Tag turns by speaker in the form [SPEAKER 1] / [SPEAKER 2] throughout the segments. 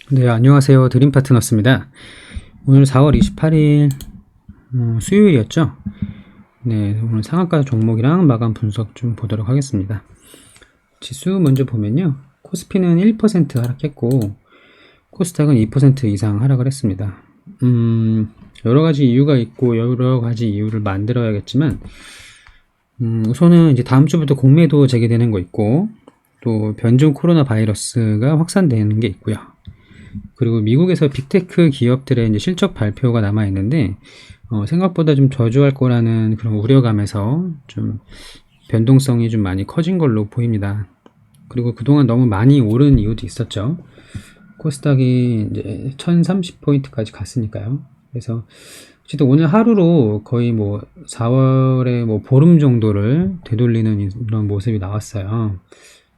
[SPEAKER 1] 네, 안녕하세요. 드림파트너스입니다. 오늘 4월 28일 수요일이었죠. 네, 오늘 상한가 종목이랑 마감 분석 좀 보도록 하겠습니다. 지수 먼저 보면요. 코스피는 1% 하락했고 코스닥은 2% 이상 하락을 했습니다. 여러 가지 이유가 있고 여러 가지 이유를 만들어야겠지만 우선은 이제 다음 주부터 공매도 재개되는 거 있고 또 변종 코로나 바이러스가 확산되는 게 있고요. 그리고 미국에서 빅테크 기업들의 이제 실적 발표가 남아 있는데 생각보다 좀 저조할 거라는 그런 우려감에서 좀 변동성이 좀 많이 커진 걸로 보입니다. 그리고 그동안 너무 많이 오른 이유도 있었죠. 코스닥이 이제 1030포인트까지 갔으니까요. 그래서 어쨌든 오늘 하루로 거의 뭐 4월에 뭐 보름 정도를 되돌리는 이런 모습이 나왔어요.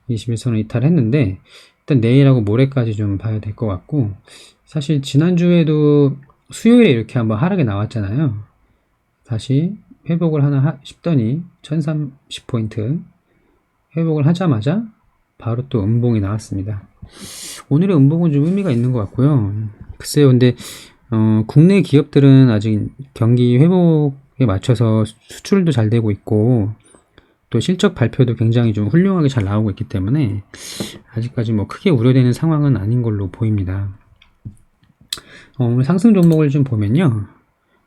[SPEAKER 1] 21선을 이탈했는데 일단 내일하고 모레까지 좀 봐야 될 것 같고, 사실 지난주에도 수요일에 이렇게 한번 하락이 나왔잖아요. 다시 회복을 하나 싶더니 1030포인트 회복을 하자마자 바로 또 음봉이 나왔습니다. 오늘의 음봉은 좀 의미가 있는 것 같고요. 글쎄요, 근데 국내 기업들은 아직 경기 회복에 맞춰서 수출도 잘 되고 있고 또 실적 발표도 굉장히 좀 훌륭하게 잘 나오고 있기 때문에 아직까지 뭐 크게 우려되는 상황은 아닌 걸로 보입니다. 오늘 상승 종목을 좀 보면요.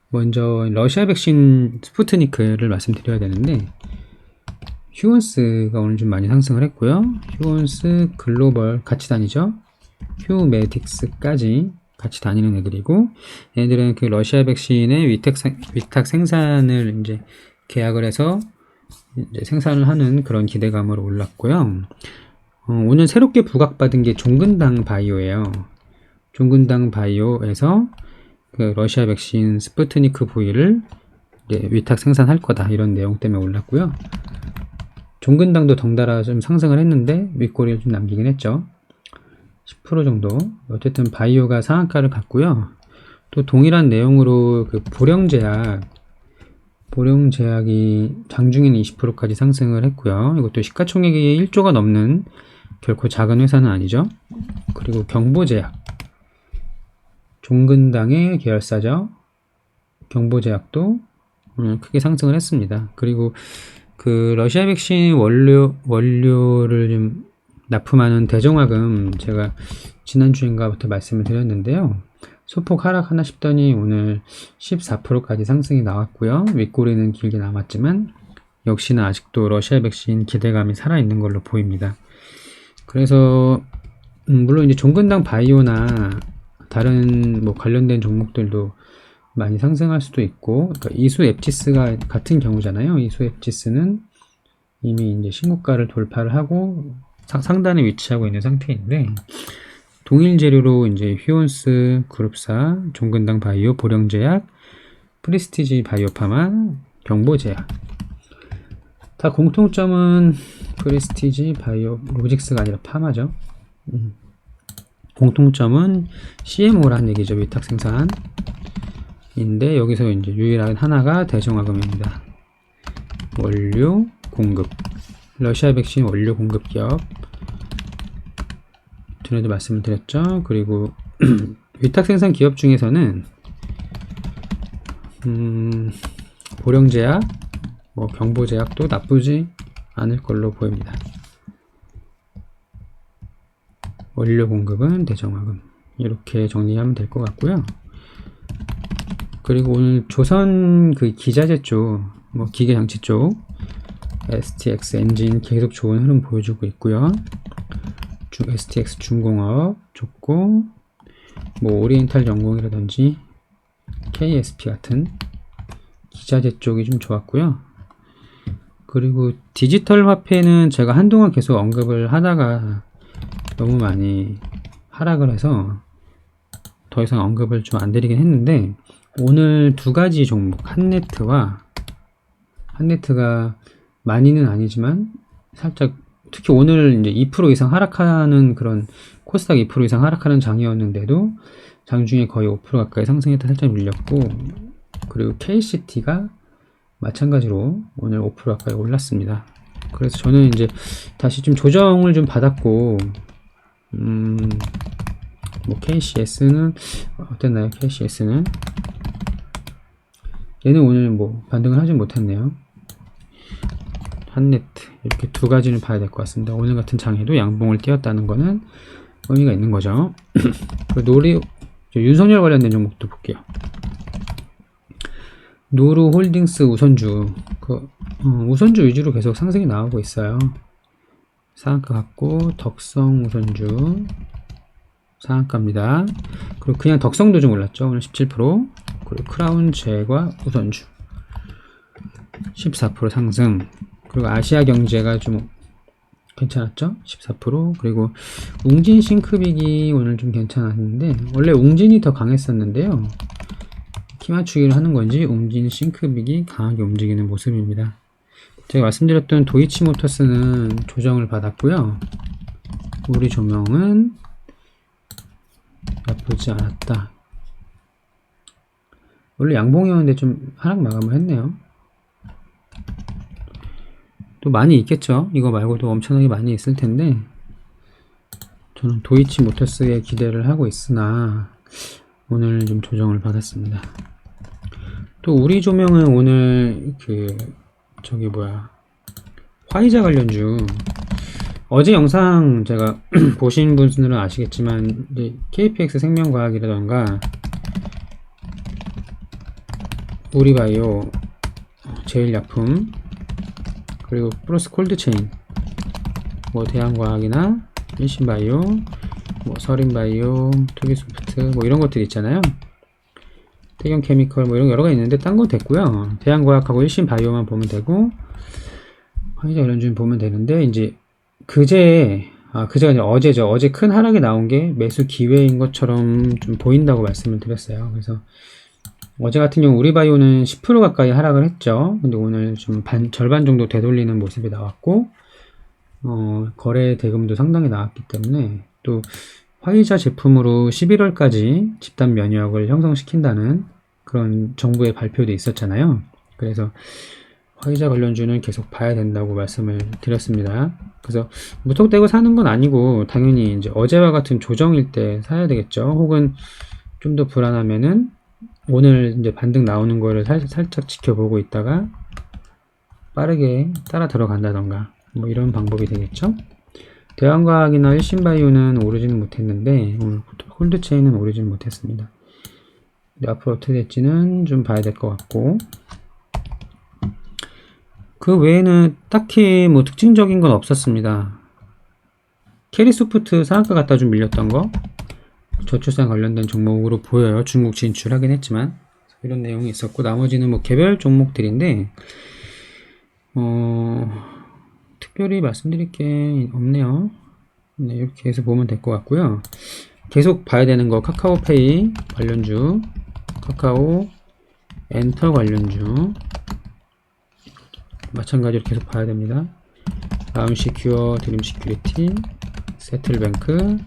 [SPEAKER 1] 먼저 러시아 백신 스푸트니크를 말씀드려야 되는데 휴온스가 오늘 좀 많이 상승을 했고요. 휴온스 글로벌 같이 다니죠. 휴메딕스까지 같이 다니는 애들이고, 얘네들은 그 러시아 백신의 위탁 생산을 이제 계약을 해서 이제 생산을 하는 그런 기대감으로 올랐고요. 오늘 새롭게 부각받은 게 종근당 바이오예요. 종근당 바이오에서 그 러시아 백신 스푸트니크 V를 위탁 생산할 거다 이런 내용 때문에 올랐고요. 종근당도 덩달아 좀 상승을 했는데 윗꼬리를 좀 남기긴 했죠. 10% 정도. 어쨌든 바이오가 상한가를 갔고요. 또 동일한 내용으로 그 보령제약이 장중에는 20%까지 상승을 했고요. 이것도 시가총액이 1조가 넘는 결코 작은 회사는 아니죠. 그리고 경보제약, 종근당의 계열사죠. 경보제약도 크게 상승을 했습니다. 그리고 그 러시아 백신 원료를 좀 납품하는 대정화금, 제가 지난주인가부터 말씀을 드렸는데요. 소폭 하락하나 싶더니 오늘 14%까지 상승이 나왔고요. 윗꼬리는 길게 남았지만 역시나 아직도 러시아 백신 기대감이 살아있는 걸로 보입니다. 그래서 물론 이제 종근당 바이오나 다른 뭐 관련된 종목들도 많이 상승할 수도 있고, 그러니까 이수 앱지스가 같은 경우잖아요. 이수 앱지스는 이미 이제 신고가를 돌파를 하고 상단에 위치하고 있는 상태인데, 동일 재료로 이제 휴온스 그룹사, 종근당 바이오, 보령제약, 프리스티지 바이오파마, 경보제약, 다 공통점은 프리스티지 바이오 로직스가 아니라 파마죠. 공통점은 CMO라는 얘기죠. 위탁 생산인데 여기서 이제 유일한 하나가 대정화금입니다. 원료 공급, 러시아 백신 원료 공급 기업, 전에도 말씀을 드렸죠. 그리고 위탁 생산 기업 중에서는 보령제약, 뭐 경보제약도 나쁘지 않을 걸로 보입니다. 원료 공급은 대정화금, 이렇게 정리하면 될 것 같고요. 그리고 오늘 조선 그 기자재 쪽, 뭐 기계장치 쪽 STX 엔진 계속 좋은 흐름 보여주고 있고요. STX 중공업 좋고, 뭐 오리엔탈 전공이라든지 KSP 같은 기자재 쪽이 좀 좋았고요. 그리고 디지털 화폐는 제가 한동안 계속 언급을 하다가 너무 많이 하락을 해서 더 이상 언급을 좀 안 드리긴 했는데, 오늘 두 가지 종목, 한네트가 많이는 아니지만 살짝, 특히 오늘 이제 2% 이상 하락하는 그런, 코스닥 2% 이상 하락하는 장이었는데도 장중에 거의 5% 가까이 상승했다 살짝 밀렸고, 그리고 KCT가 마찬가지로 오늘 5% 가까이 올랐습니다. 그래서 저는 이제 다시 좀 조정을 좀 받았고 뭐 KCS는 어땠나요? KCS는 얘는 오늘 뭐 반등을 하지 못했네요. 한네트 이렇게 두 가지는 봐야 될 것 같습니다. 오늘 같은 장에도 양봉을 띄었다는 거는 의미가 있는 거죠. 윤석열 관련된 종목도 볼게요. 노루홀딩스 우선주 우선주 위주로 계속 상승이 나오고 있어요. 상한가 같고 덕성 우선주 상한가입니다. 그리고 그냥 덕성도 좀 올랐죠. 오늘 17%. 그리고 크라운 제과 우선주 14% 상승. 그리고 아시아 경제가 좀 괜찮았죠. 14%. 그리고 웅진 싱크빅이 오늘 좀 괜찮았는데 원래 웅진이 더 강했었는데요. 키 맞추기를 하는 건지 웅진 싱크빅이 강하게 움직이는 모습입니다. 제가 말씀드렸던 도이치모터스는 조정을 받았고요. 우리 조명은 나쁘지 않았다. 원래 양봉이었는데 좀 하락 마감을 했네요. 또 많이 있겠죠. 이거 말고도 엄청나게 많이 있을 텐데 저는 도이치모터스에 기대를 하고 있으나 오늘 좀 조정을 받았습니다. 또 우리 조명은 오늘 화이자 관련주 어제 영상 제가 보신 분들은 아시겠지만 이제 KPX 생명과학이라던가 우리바이오 제일약품 그리고 플러스 콜드체인 뭐 대한과학이나 일신바이오 뭐 서린바이오 투기소프트 뭐 이런 것들 있잖아요. 태경케미컬 뭐 이런 여러가 있는데 딴 건 됐고요. 대한과학하고 일신바이오만 보면 되고 화이자 관련주는 보면 되는데 이제 그제가 아니라 어제죠. 어제 큰 하락이 나온 게 매수 기회인 것처럼 좀 보인다고 말씀을 드렸어요. 그래서 어제 같은 경우 우리바이오는 10% 가까이 하락을 했죠. 근데 오늘 좀 절반 정도 되돌리는 모습이 나왔고 거래 대금도 상당히 나왔기 때문에 또 화이자 제품으로 11월까지 집단 면역을 형성시킨다는 그런 정부의 발표도 있었잖아요. 그래서 화이자 관련주는 계속 봐야 된다고 말씀을 드렸습니다. 그래서 무턱대고 사는 건 아니고 당연히 이제 어제와 같은 조정일 때 사야 되겠죠. 혹은 좀 더 불안하면은 오늘 이제 반등 나오는 거를 살짝 지켜보고 있다가 빠르게 따라 들어간다던가 뭐 이런 방법이 되겠죠. 대한과학이나 일신바이오는 오르지는 못했는데 오늘 홀드체인은 오르지는 못했습니다. 근데 앞으로 어떻게 될지는 좀 봐야 될 것 같고 그 외에는 딱히 뭐 특징적인 건 없었습니다. 캐리소프트 상한가 갖다 좀 밀렸던 거 저출산 관련된 종목으로 보여요. 중국 진출하긴 했지만 이런 내용이 있었고 나머지는 뭐 개별 종목들인데 특별히 말씀드릴 게 없네요. 네, 이렇게 해서 보면 될 것 같고요. 계속 봐야 되는 거 카카오페이 관련주, 카카오 엔터 관련주 마찬가지로 계속 봐야 됩니다. 라운시큐어, 드림시큐리티, 세틀뱅크,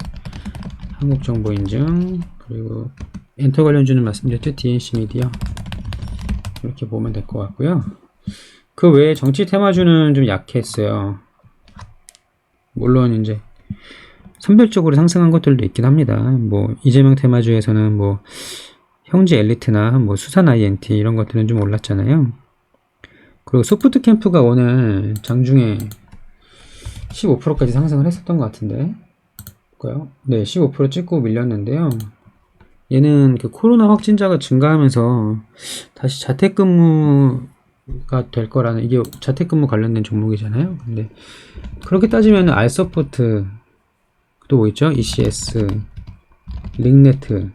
[SPEAKER 1] 한국정보인증, 그리고 엔터 관련주는 말씀드렸죠. DNC 미디어 이렇게 보면 될 것 같고요. 그 외에 정치 테마주는 좀 약했어요. 물론 이제 선별적으로 상승한 것들도 있긴 합니다. 뭐 이재명 테마주에서는 뭐 형제 엘리트나 뭐 수산 INT 이런 것들은 좀 올랐잖아요. 그리고 소프트 캠프가 오늘 장중에 15%까지 상승을 했었던 것 같은데 볼까요? 네, 15% 찍고 밀렸는데요. 얘는 그 코로나 확진자가 증가하면서 다시 자택근무가 될 거라는, 이게 자택근무 관련된 종목이잖아요. 근데 그렇게 따지면 알서포트 또 뭐 있죠? ECS, 링네트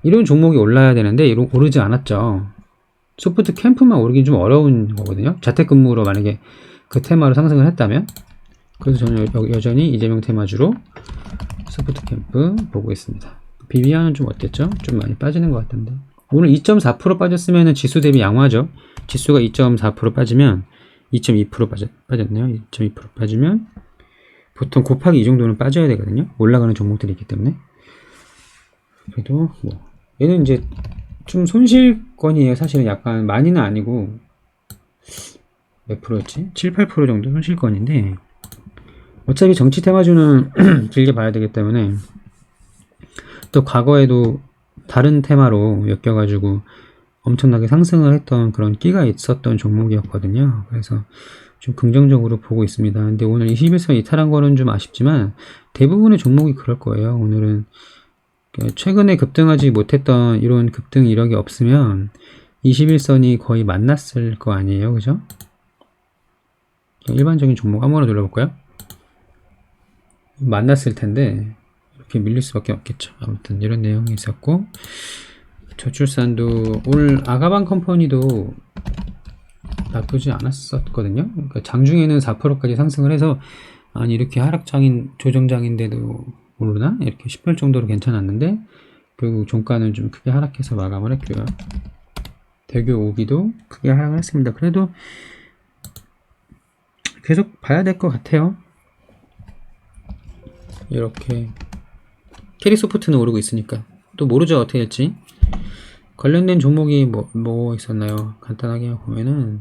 [SPEAKER 1] 이런 종목이 올라야 되는데 이런 오르지 않았죠. 소프트 캠프만 오르긴 좀 어려운 거거든요. 자택근무로 만약에 그 테마로 상승을 했다면. 그래서 저는 여전히 이재명 테마주로 소프트 캠프 보고 있습니다. 비비안은 좀 어땠죠? 좀 많이 빠지는 것 같던데. 오늘 2.4% 빠졌으면 지수 대비 양호하죠. 지수가 2.4% 빠지면 2.2% 빠졌네요. 2.2% 빠지면 보통 곱하기 이 정도는 빠져야 되거든요. 올라가는 종목들이 있기 때문에. 그래도 뭐 얘는 이제 좀 손실권이에요. 사실은 약간 많이는 아니고 몇 프로였지? 7, 8% 정도 손실권인데 어차피 정치 테마주는 길게 봐야 되기 때문에 또 과거에도 다른 테마로 엮여가지고 엄청나게 상승을 했던 그런 끼가 있었던 종목이었거든요. 그래서 좀 긍정적으로 보고 있습니다. 근데 오늘 21선 이탈한 거는 좀 아쉽지만 대부분의 종목이 그럴 거예요. 오늘은 최근에 급등하지 못했던 이런 급등 이력이 없으면 21선이 거의 만났을 거 아니에요. 그죠? 일반적인 종목 아무거나 눌러볼까요? 만났을 텐데 이렇게 밀릴 수밖에 없겠죠. 아무튼 이런 내용이 있었고, 저출산도 오늘 아가방 컴퍼니도 나쁘지 않았었거든요. 그러니까 장중에는 4%까지 상승을 해서 아니 이렇게 하락장인 조정장인데도 오르나? 이렇게 싶을 정도로 괜찮았는데 결국 종가는 좀 크게 하락해서 마감을 했고요. 대교 5기도 크게 하락을 했습니다. 그래도 계속 봐야 될 것 같아요. 이렇게 캐리소프트는 오르고 있으니까 또 모르죠, 어떻게 될지. 관련된 종목이 뭐 있었나요? 간단하게 보면은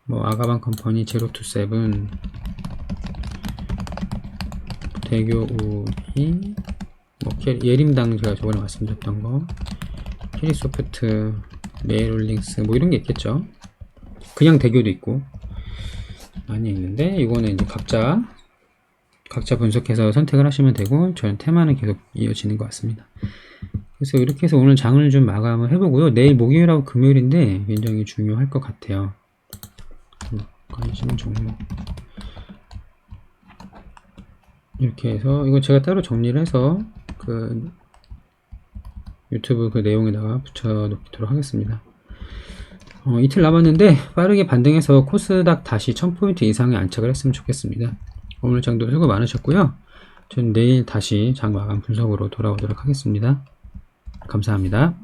[SPEAKER 1] 뭐 아가방 컴퍼니, 제로투세븐, 대교 5기, 뭐 예림당 제가 저번에 말씀드렸던 거, 캐리소프트, 메일홀딩스 뭐 이런 게 있겠죠. 그냥 대교도 있고 많이 있는데 이거는 이제 각자 분석해서 선택을 하시면 되고, 저는 테마는 계속 이어지는 것 같습니다. 그래서 이렇게 해서 오늘 장을 좀 마감을 해보고요. 내일 목요일하고 금요일인데 굉장히 중요할 것 같아요. 관심 종목 이렇게 해서 이거 제가 따로 정리를 해서 그 유튜브 그 내용에다가 붙여놓도록 하겠습니다. 이틀 남았는데 빠르게 반등해서 코스닥 다시 1000포인트 이상에 안착을 했으면 좋겠습니다. 오늘 장도 수고 많으셨고요. 저는 내일 다시 장 마감 분석으로 돌아오도록 하겠습니다. 감사합니다.